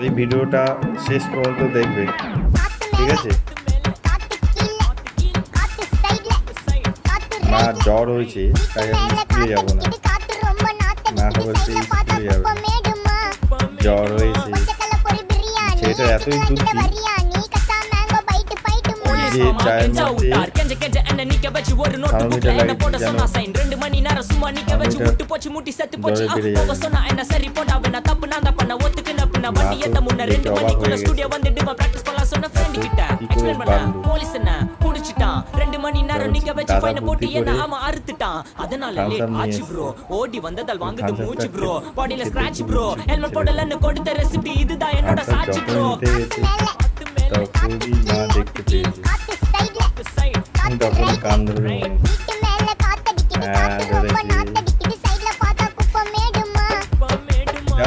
এই ভিডিওটা শেষ পর্যন্ত দেখবে, ঠিক আছে? মা জ্বর হয়েছে, তাই আমি স্কুলে যাবো না। মা বলছে স্কুলে যাবে, জ্বর হয়েছে। ছেলেটা এতই বুদ্ধি যে চায়ের মধ্যে থার্মোমিটার লাগিয়েছে যেন জ্বরে বেড়ে যাবে। ஓடி வந்ததால் வாங்குது மூச்சு ப்ரோ பாடியில ஸ்கிராட்ச் ப்ரோ ஹெல்மெட் போடலன்னு கொடுத்த ரெசிபி இதுதான் என்னோட சாட்சி ப்ரோ খুবই মা দেখতে পেয়েছে, তখন কান ধরে